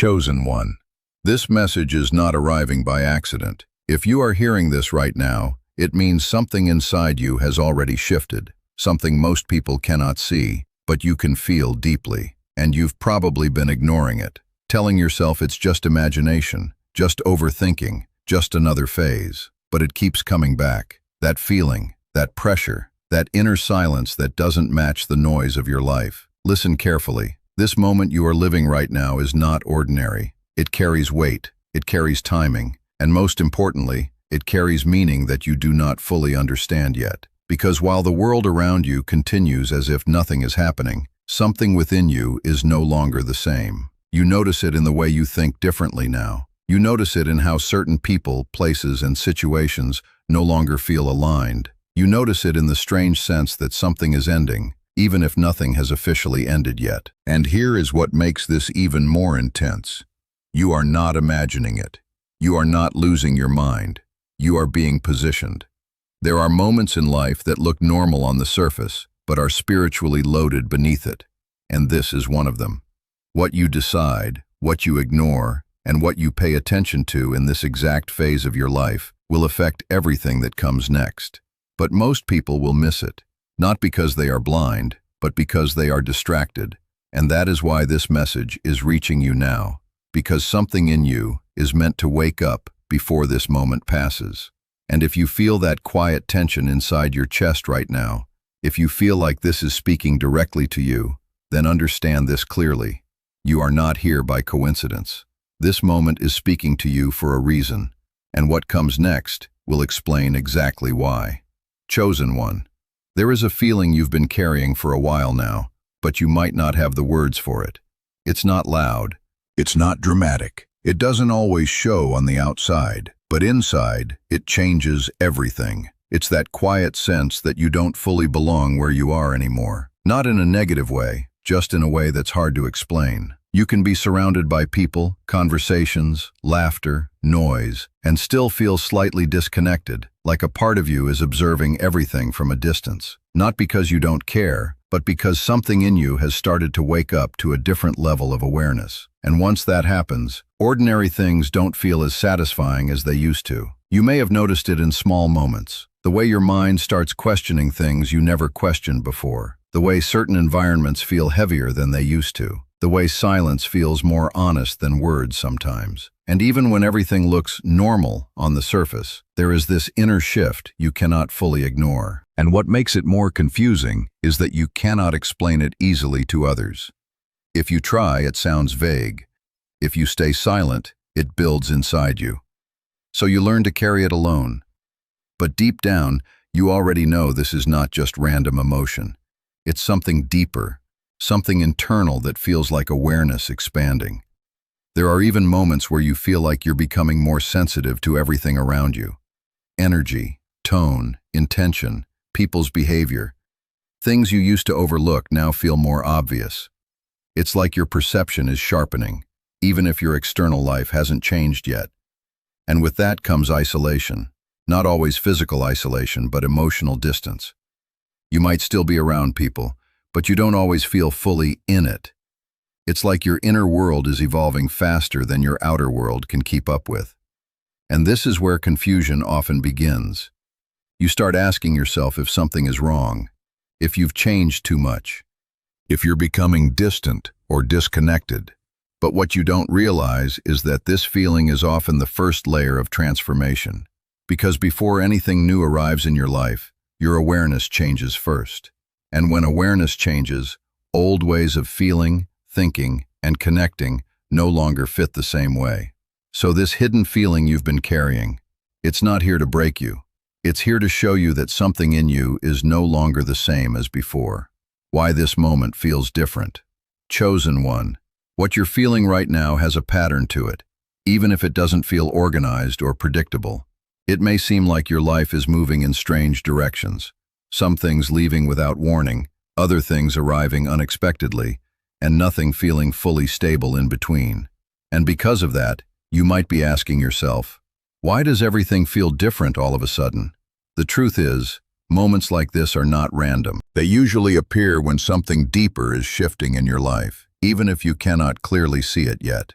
Chosen one. This message is not arriving by accident. If you are hearing this right now, it means something inside you has already shifted, something most people cannot see, but you can feel deeply. And you've probably been ignoring it, telling yourself it's just imagination, just overthinking, just another phase. But it keeps coming back. That feeling, that pressure, that inner silence that doesn't match the noise of your life. Listen carefully. This moment you are living right now is not ordinary. It carries weight, it carries timing, and most importantly, it carries meaning that you do not fully understand yet. Because while the world around you continues as if nothing is happening, something within you is no longer the same. You notice it in the way you think differently now. You notice it in how certain people, places, and situations no longer feel aligned. You notice it in the strange sense that something is ending, even if nothing has officially ended yet. And here is what makes this even more intense. You are not imagining it. You are not losing your mind. You are being positioned. There are moments in life that look normal on the surface, but are spiritually loaded beneath it. And this is one of them. What you decide, what you ignore, and what you pay attention to in this exact phase of your life will affect everything that comes next. But most people will miss it. Not because they are blind, but because they are distracted. And that is why this message is reaching you now. Because something in you is meant to wake up before this moment passes. And if you feel that quiet tension inside your chest right now, if you feel like this is speaking directly to you, then understand this clearly. You are not here by coincidence. This moment is speaking to you for a reason. And what comes next will explain exactly why. Chosen one. There is a feeling you've been carrying for a while now, but you might not have the words for it. It's not loud. It's not dramatic. It doesn't always show on the outside, but inside, it changes everything. It's that quiet sense that you don't fully belong where you are anymore. Not in a negative way, just in a way that's hard to explain. You can be surrounded by people, conversations, laughter, noise, and still feel slightly disconnected, like a part of you is observing everything from a distance. Not because you don't care, but because something in you has started to wake up to a different level of awareness. And once that happens, ordinary things don't feel as satisfying as they used to. You may have noticed it in small moments. The way your mind starts questioning things you never questioned before. The way certain environments feel heavier than they used to. The way silence feels more honest than words sometimes. And even when everything looks normal on the surface, there is this inner shift you cannot fully ignore. And what makes it more confusing is that you cannot explain it easily to others. If you try, it sounds vague. If you stay silent, it builds inside you. So you learn to carry it alone. But deep down, you already know this is not just random emotion. It's something deeper, something internal that feels like awareness expanding. There are even moments where you feel like you're becoming more sensitive to everything around you. Energy, tone, intention, people's behavior. Things you used to overlook now feel more obvious. It's like your perception is sharpening, even if your external life hasn't changed yet. And with that comes isolation. Not always physical isolation, but emotional distance. You might still be around people, but you don't always feel fully in it. It's like your inner world is evolving faster than your outer world can keep up with. And this is where confusion often begins. You start asking yourself if something is wrong, if you've changed too much, if you're becoming distant or disconnected. But what you don't realize is that this feeling is often the first layer of transformation. Because before anything new arrives in your life, your awareness changes first. And when awareness changes, old ways of feeling, thinking, and connecting no longer fit the same way. So this hidden feeling you've been carrying, it's not here to break you. It's here to show you that something in you is no longer the same as before. Why this moment feels different. Chosen one. What you're feeling right now has a pattern to it, even if it doesn't feel organized or predictable. It may seem like your life is moving in strange directions, some things leaving without warning, other things arriving unexpectedly, and nothing feeling fully stable in between. And because of that, you might be asking yourself, why does everything feel different all of a sudden? The truth is, moments like this are not random. They usually appear when something deeper is shifting in your life, even if you cannot clearly see it yet.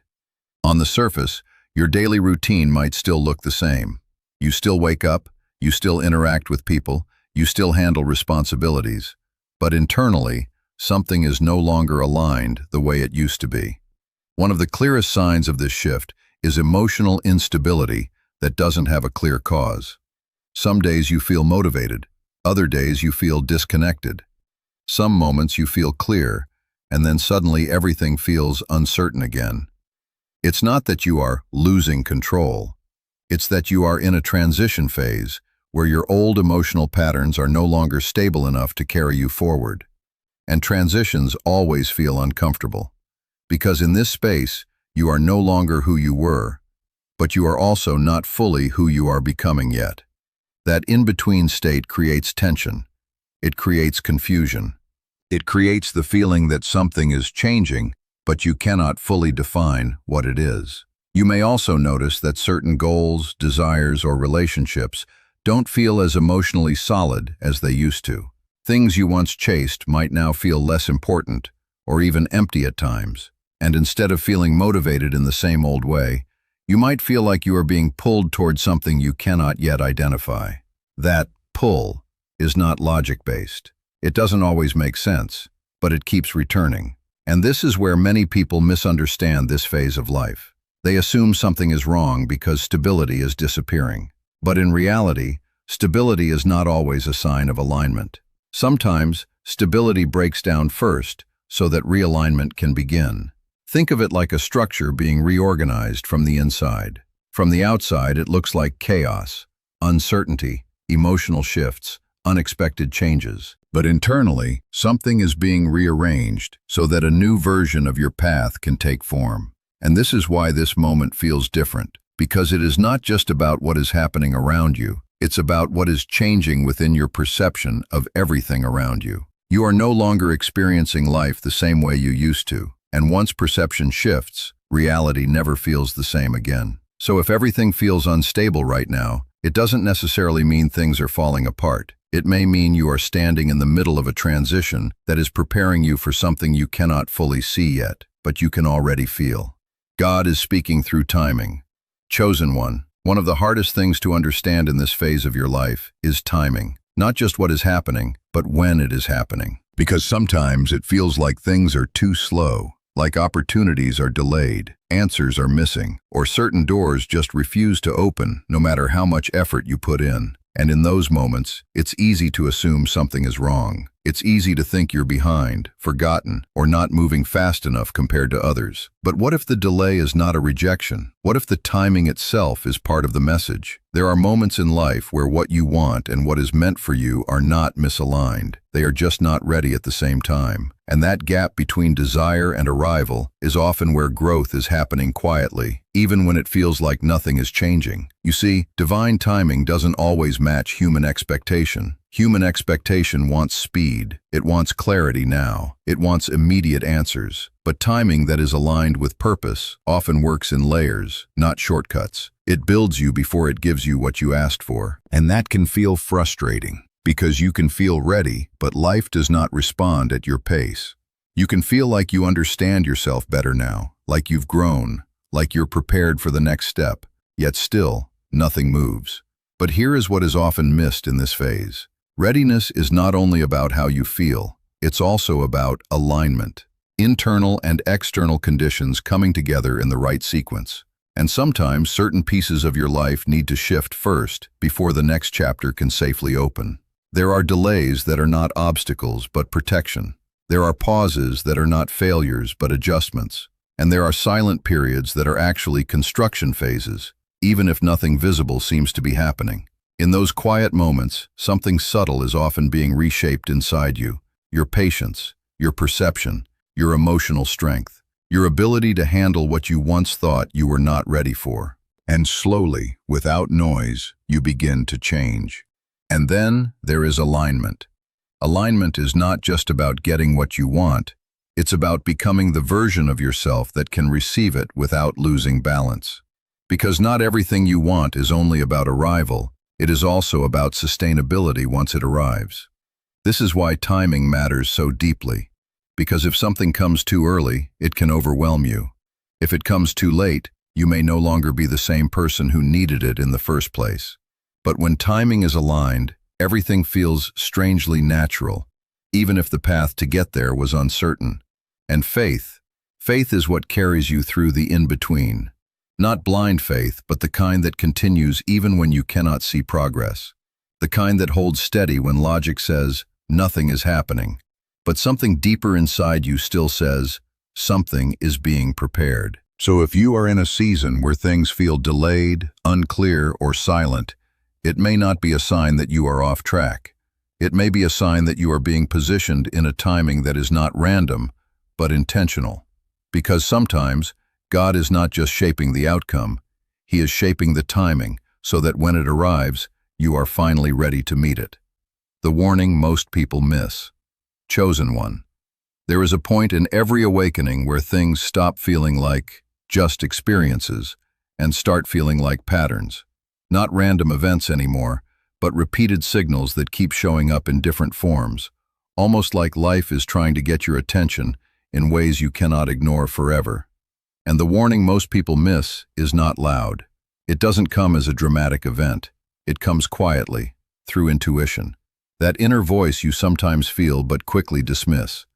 On the surface, your daily routine might still look the same. You still wake up, you still interact with people, you still handle responsibilities. But internally, something is no longer aligned the way it used to be. One of the clearest signs of this shift is emotional instability that doesn't have a clear cause. Some days you feel motivated, other days you feel disconnected. Some moments you feel clear, and then suddenly everything feels uncertain again. It's not that you are losing control. It's that you are in a transition phase where your old emotional patterns are no longer stable enough to carry you forward. And transitions always feel uncomfortable, because in this space, you are no longer who you were, but you are also not fully who you are becoming yet. That in-between state creates tension. It creates confusion. It creates the feeling that something is changing, but you cannot fully define what it is. You may also notice that certain goals, desires, or relationships don't feel as emotionally solid as they used to. Things you once chased might now feel less important, or even empty at times. And instead of feeling motivated in the same old way, you might feel like you are being pulled toward something you cannot yet identify. That pull is not logic-based. It doesn't always make sense, but it keeps returning. And this is where many people misunderstand this phase of life. They assume something is wrong because stability is disappearing. But in reality, stability is not always a sign of alignment. Sometimes, stability breaks down first so that realignment can begin. Think of it like a structure being reorganized from the inside. From the outside, it looks like chaos, uncertainty, emotional shifts, unexpected changes. But internally, something is being rearranged so that a new version of your path can take form. And this is why this moment feels different, because it is not just about what is happening around you, it's about what is changing within your perception of everything around you. You are no longer experiencing life the same way you used to. And once perception shifts, reality never feels the same again. So if everything feels unstable right now, it doesn't necessarily mean things are falling apart. It may mean you are standing in the middle of a transition that is preparing you for something you cannot fully see yet, but you can already feel. God is speaking through timing. Chosen one of the hardest things to understand in this phase of your life is timing. Not just what is happening, but when it is happening. Because sometimes it feels like things are too slow. Like opportunities are delayed, answers are missing, or certain doors just refuse to open no matter how much effort you put in. And in those moments, it's easy to assume something is wrong. It's easy to think you're behind, forgotten, or not moving fast enough compared to others. But what if the delay is not a rejection? What if the timing itself is part of the message? There are moments in life where what you want and what is meant for you are not misaligned. They are just not ready at the same time. And that gap between desire and arrival is often where growth is happening quietly, even when it feels like nothing is changing. You see, divine timing doesn't always match human expectation. Human expectation wants speed. It wants clarity now. It wants immediate answers. But timing that is aligned with purpose often works in layers, not shortcuts. It builds you before it gives you what you asked for. And that can feel frustrating, because you can feel ready, but life does not respond at your pace. You can feel like you understand yourself better now, like you've grown, like you're prepared for the next step, yet still, nothing moves. But here is what is often missed in this phase. Readiness is not only about how you feel, it's also about alignment. Internal and external conditions coming together in the right sequence. And sometimes certain pieces of your life need to shift first before the next chapter can safely open. There are delays that are not obstacles but protection. There are pauses that are not failures but adjustments. And there are silent periods that are actually construction phases, even if nothing visible seems to be happening. In those quiet moments, something subtle is often being reshaped inside you. Your patience, your perception, your emotional strength, your ability to handle what you once thought you were not ready for. And slowly, without noise, you begin to change. And then there is alignment. Alignment is not just about getting what you want, it's about becoming the version of yourself that can receive it without losing balance. Because not everything you want is only about arrival, it is also about sustainability once it arrives. This is why timing matters so deeply. Because if something comes too early, it can overwhelm you. If it comes too late, You may no longer be the same person who needed it in the first place. But when timing is aligned, everything feels strangely natural, even if the path to get there was uncertain. And faith is what carries you through the in-between. Not blind faith, but the kind that continues even when you cannot see progress. The kind that holds steady when logic says, nothing is happening. But something deeper inside you still says, something is being prepared. So if you are in a season where things feel delayed, unclear, or silent, it may not be a sign that you are off track. It may be a sign that you are being positioned in a timing that is not random, but intentional. Because sometimes, God is not just shaping the outcome, He is shaping the timing so that when it arrives, you are finally ready to meet it. The warning most people miss. Chosen one. There is a point in every awakening where things stop feeling like just experiences and start feeling like patterns. Not random events anymore, but repeated signals that keep showing up in different forms, almost like life is trying to get your attention in ways you cannot ignore forever. And the warning most people miss is not loud. It doesn't come as a dramatic event. It comes quietly, through intuition. That inner voice you sometimes feel but quickly dismiss.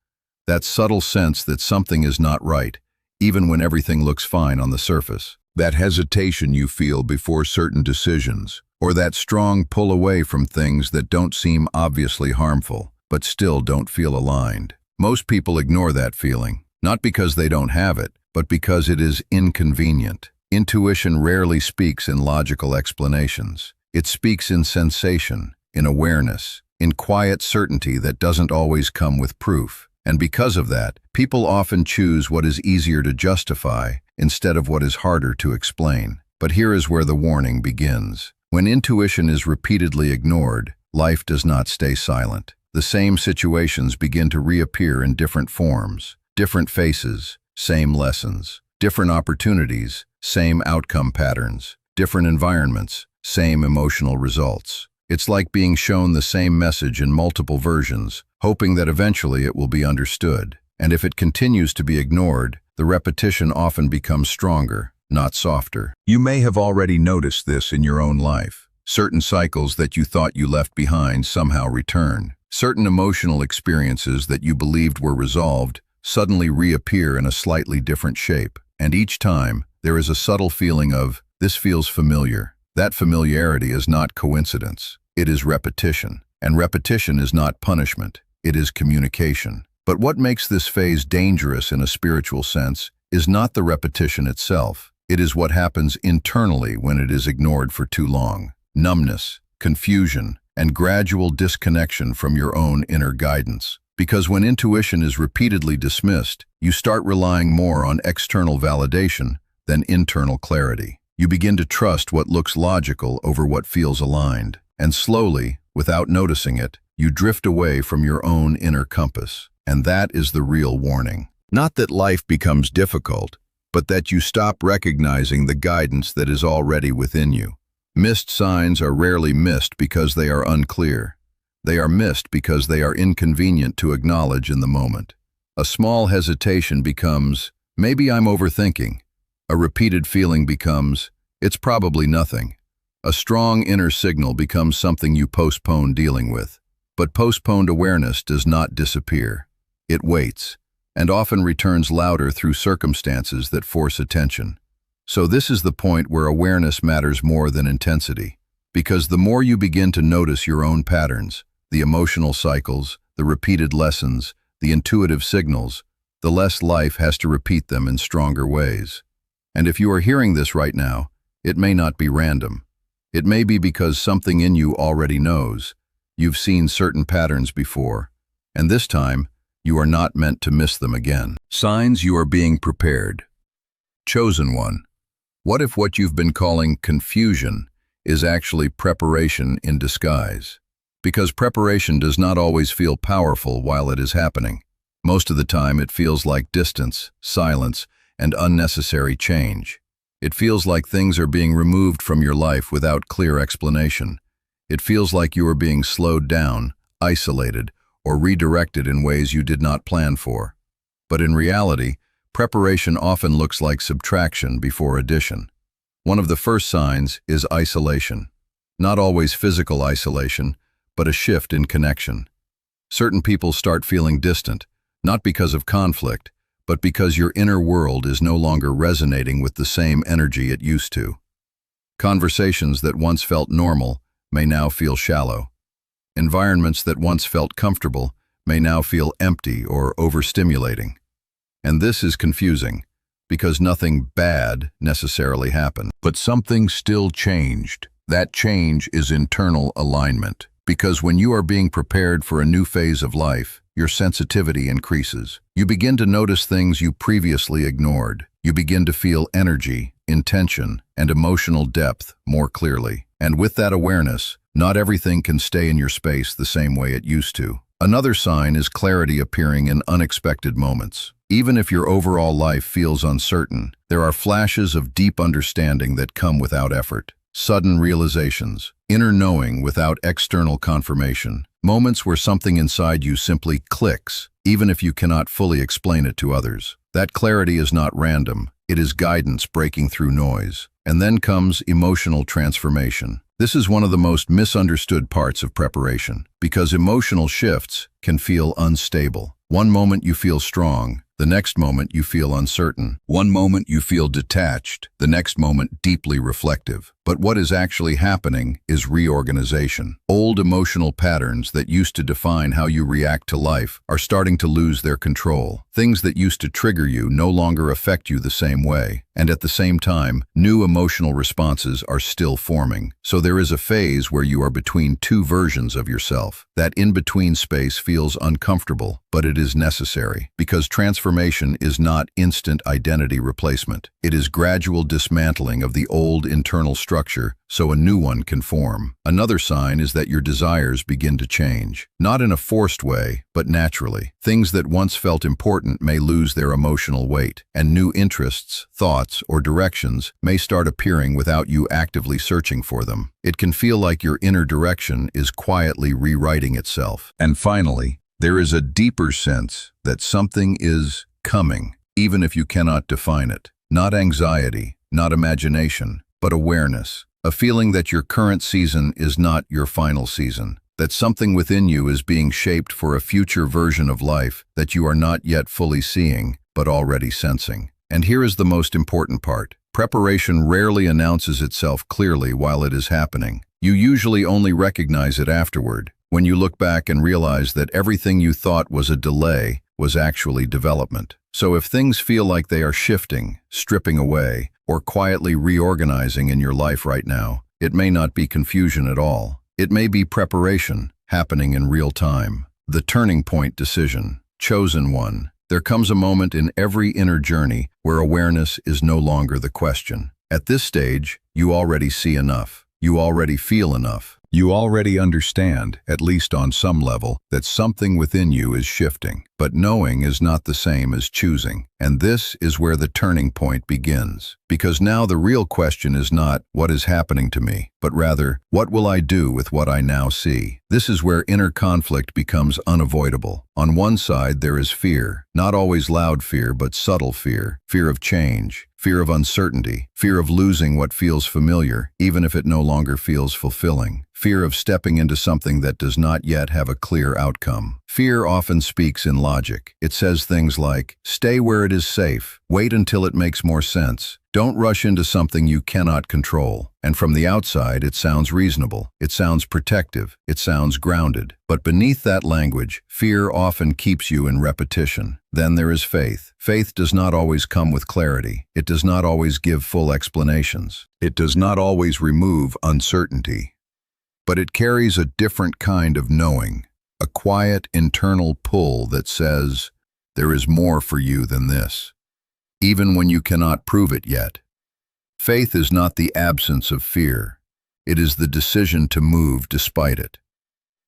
That subtle sense that something is not right, even when everything looks fine on the surface. That hesitation you feel before certain decisions, or that strong pull away from things that don't seem obviously harmful, but still don't feel aligned. Most people ignore that feeling, not because they don't have it, but because it is inconvenient. Intuition rarely speaks in logical explanations. It speaks in sensation, in awareness, in quiet certainty that doesn't always come with proof. And because of that, people often choose what is easier to justify instead of what is harder to explain. But here is where the warning begins. When intuition is repeatedly ignored, life does not stay silent. The same situations begin to reappear in different forms, different faces, same lessons, different opportunities, same outcome patterns, different environments, same emotional results. It's like being shown the same message in multiple versions, hoping that eventually it will be understood. And if it continues to be ignored, the repetition often becomes stronger, not softer. You may have already noticed this in your own life. Certain cycles that you thought you left behind somehow return. Certain emotional experiences that you believed were resolved suddenly reappear in a slightly different shape. And each time, there is a subtle feeling of, this feels familiar. That familiarity is not coincidence. It is repetition. And repetition is not punishment. It is communication. But what makes this phase dangerous in a spiritual sense is not the repetition itself. It is what happens internally when it is ignored for too long. Numbness, confusion, and gradual disconnection from your own inner guidance. Because when intuition is repeatedly dismissed, you start relying more on external validation than internal clarity. You begin to trust what looks logical over what feels aligned. And slowly, without noticing it, you drift away from your own inner compass. And that is the real warning. Not that life becomes difficult, but that you stop recognizing the guidance that is already within you. Missed signs are rarely missed because they are unclear. They are missed because they are inconvenient to acknowledge in the moment. A small hesitation becomes, maybe I'm overthinking. A repeated feeling becomes, it's probably nothing. A strong inner signal becomes something you postpone dealing with. But postponed awareness does not disappear. It waits, and often returns louder through circumstances that force attention. So this is the point where awareness matters more than intensity. Because the more you begin to notice your own patterns, the emotional cycles, the repeated lessons, the intuitive signals, the less life has to repeat them in stronger ways. And if you are hearing this right now, it may not be random. It may be because something in you already knows. You've seen certain patterns before, and this time, you are not meant to miss them again. Signs you are being prepared. Chosen one. What if what you've been calling confusion is actually preparation in disguise? Because preparation does not always feel powerful while it is happening. Most of the time, it feels like distance, silence, and unnecessary change. It feels like things are being removed from your life without clear explanation. It feels like you are being slowed down, isolated, or redirected in ways you did not plan for. But in reality, preparation often looks like subtraction before addition. One of the first signs is isolation. Not always physical isolation, but a shift in connection. Certain people start feeling distant, not because of conflict, but because your inner world is no longer resonating with the same energy it used to. Conversations that once felt normal may now feel shallow. Environments that once felt comfortable may now feel empty or overstimulating. And this is confusing, because nothing bad necessarily happened. But something still changed. That change is internal alignment. Because when you are being prepared for a new phase of life, your sensitivity increases. You begin to notice things you previously ignored. You begin to feel energy, intention, and emotional depth more clearly. And with that awareness, not everything can stay in your space the same way it used to. Another sign is clarity appearing in unexpected moments. Even if your overall life feels uncertain, there are flashes of deep understanding that come without effort. Sudden realizations, inner knowing without external confirmation, moments where something inside you simply clicks, even if you cannot fully explain it to others. That clarity is not random, it is guidance breaking through noise. And then comes emotional transformation. This is one of the most misunderstood parts of preparation, because emotional shifts can feel unstable. One moment you feel strong, the next moment you feel uncertain. One moment you feel detached, the next moment deeply reflective. But what is actually happening is reorganization. Old emotional patterns that used to define how you react to life are starting to lose their control. Things that used to trigger you no longer affect you the same way. And at the same time, new emotional responses are still forming. So there is a phase where you are between two versions of yourself. That in-between space feels uncomfortable, but it is necessary, because transformation is not instant identity replacement. It is gradual dismantling of the old internal structure so a new one can form. Another sign is that your desires begin to change. Not in a forced way, but naturally. Things that once felt important may lose their emotional weight, and new interests, thoughts, or directions may start appearing without you actively searching for them. It can feel like your inner direction is quietly rewriting itself. And finally, there is a deeper sense that something is coming, even if you cannot define it. Not anxiety, not imagination, but awareness. A feeling that your current season is not your final season. That something within you is being shaped for a future version of life that you are not yet fully seeing, but already sensing. And here is the most important part. Preparation rarely announces itself clearly while it is happening. You usually only recognize it afterward, when you look back and realize that everything you thought was a delay was actually development. So if things feel like they are shifting, stripping away, or quietly reorganizing in your life right now, it may not be confusion at all. It may be preparation happening in real time. The turning point decision, chosen one. There comes a moment in every inner journey where awareness is no longer the question. At this stage, you already see enough. You already feel enough. You already understand, at least on some level, that something within you is shifting. But knowing is not the same as choosing. And this is where the turning point begins. Because now the real question is not, what is happening to me? But rather, what will I do with what I now see? This is where inner conflict becomes unavoidable. On one side, there is fear. Not always loud fear, but subtle fear. Fear of change. Fear of uncertainty. Fear of losing what feels familiar, even if it no longer feels fulfilling. Fear of stepping into something that does not yet have a clear outcome. Fear often speaks in logic. It says things like, stay where it is safe, wait until it makes more sense. Don't rush into something you cannot control. And from the outside, it sounds reasonable. It sounds protective. It sounds grounded. But beneath that language, fear often keeps you in repetition. Then there is faith. Faith does not always come with clarity. It does not always give full explanations. It does not always remove uncertainty. But it carries a different kind of knowing, a quiet internal pull that says, there is more for you than this, even when you cannot prove it yet. Faith is not the absence of fear. It is the decision to move despite it.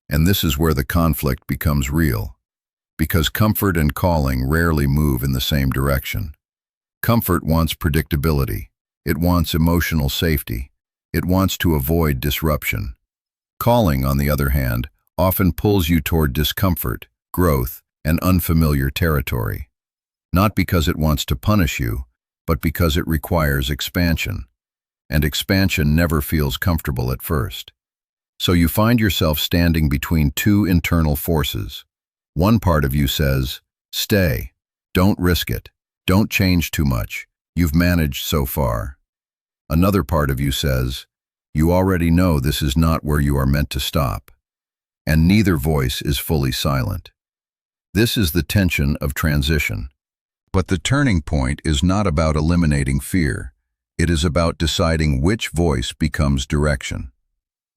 And this is where the conflict becomes real, because comfort and calling rarely move in the same direction. Comfort wants predictability. It wants emotional safety. It wants to avoid disruption. Calling, on the other hand, often pulls you toward discomfort, growth, and unfamiliar territory. not because it wants to punish you, but because it requires expansion. And expansion never feels comfortable at first. So you find yourself standing between two internal forces. One part of you says, "Stay. Don't risk it. Don't change too much. You've managed so far." Another part of you says, "You already know this is not where you are meant to stop." And neither voice is fully silent. This is the tension of transition. But the turning point is not about eliminating fear. It is about deciding which voice becomes direction.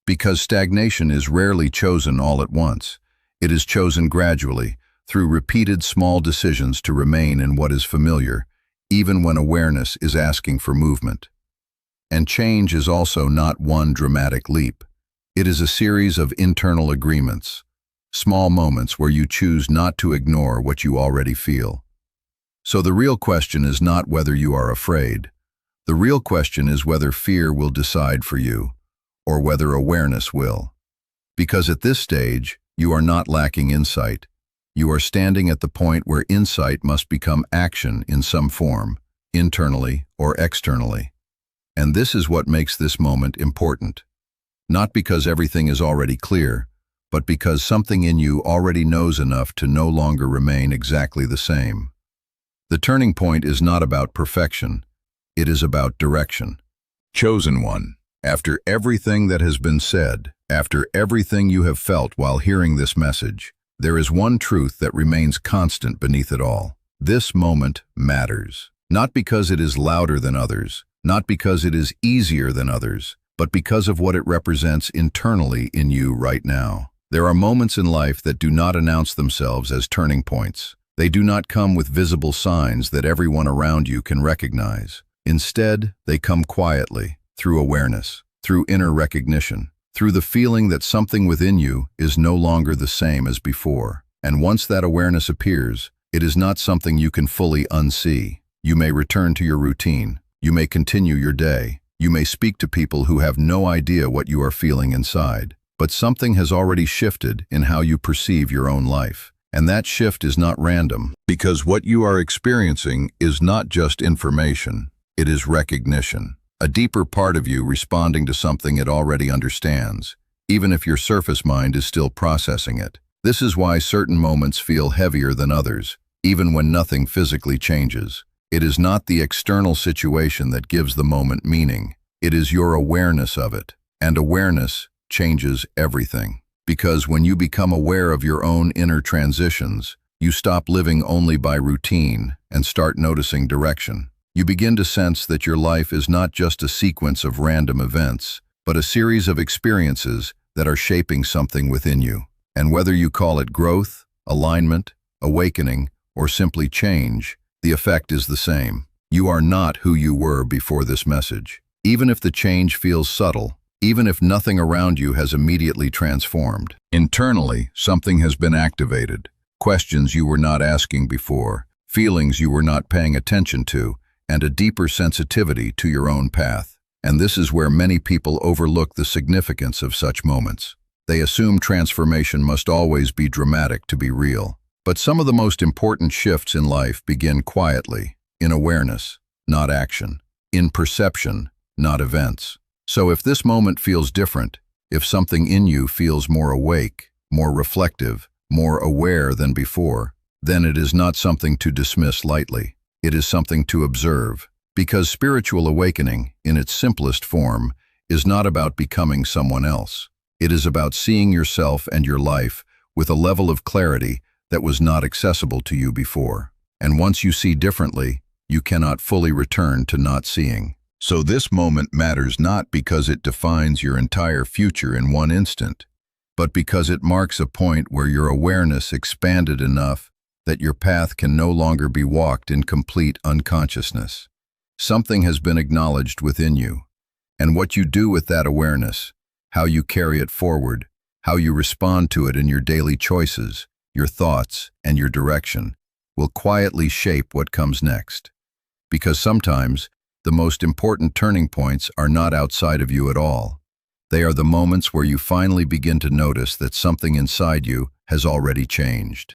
Because stagnation is rarely chosen all at once. It is chosen gradually, through repeated small decisions to remain in what is familiar, even when awareness is asking for movement. And change is also not one dramatic leap. It is a series of internal agreements, small moments where you choose not to ignore what you already feel. So the real question is not whether you are afraid. The real question is whether fear will decide for you, or whether awareness will. Because at this stage, you are not lacking insight. You are standing at the point where insight must become action in some form, internally or externally. And this is what makes this moment important. Not because everything is already clear, but because something in you already knows enough to no longer remain exactly the same. The turning point is not about perfection. It is about direction. Chosen one. After everything that has been said, after everything you have felt while hearing this message, there is one truth that remains constant beneath it all. This moment matters. Not because it is louder than others, not because it is easier than others, but because of what it represents internally in you right now. There are moments in life that do not announce themselves as turning points. They do not come with visible signs that everyone around you can recognize. Instead, they come quietly, through awareness, through inner recognition, through the feeling that something within you is no longer the same as before. And once that awareness appears, it is not something you can fully unsee. You may return to your routine. You may continue your day. You may speak to people who have no idea what you are feeling inside. But something has already shifted in how you perceive your own life. And that shift is not random, because what you are experiencing is not just information, it is recognition. A deeper part of you responding to something it already understands, even if your surface mind is still processing it. This is why certain moments feel heavier than others, even when nothing physically changes. It is not the external situation that gives the moment meaning. It is your awareness of it. And awareness changes everything. Because when you become aware of your own inner transitions, you stop living only by routine and start noticing direction. You begin to sense that your life is not just a sequence of random events, but a series of experiences that are shaping something within you. And whether you call it growth, alignment, awakening, or simply change, the effect is the same. You are not who you were before this message. Even if the change feels subtle, even if nothing around you has immediately transformed, internally, something has been activated. Questions you were not asking before, feelings you were not paying attention to, and a deeper sensitivity to your own path. And this is where many people overlook the significance of such moments. They assume transformation must always be dramatic to be real. But some of the most important shifts in life begin quietly, in awareness, not action, in perception, not events. So if this moment feels different, if something in you feels more awake, more reflective, more aware than before, then it is not something to dismiss lightly. It is something to observe. Because spiritual awakening, in its simplest form, is not about becoming someone else. It is about seeing yourself and your life with a level of clarity that was not accessible to you before. And once you see differently, you cannot fully return to not seeing. So this moment matters not because it defines your entire future in one instant, but because it marks a point where your awareness expanded enough that your path can no longer be walked in complete unconsciousness. Something has been acknowledged within you, and what you do with that awareness, how you carry it forward, how you respond to it in your daily choices, your thoughts, and your direction, will quietly shape what comes next. Because sometimes, the most important turning points are not outside of you at all. They are the moments where you finally begin to notice that something inside you has already changed.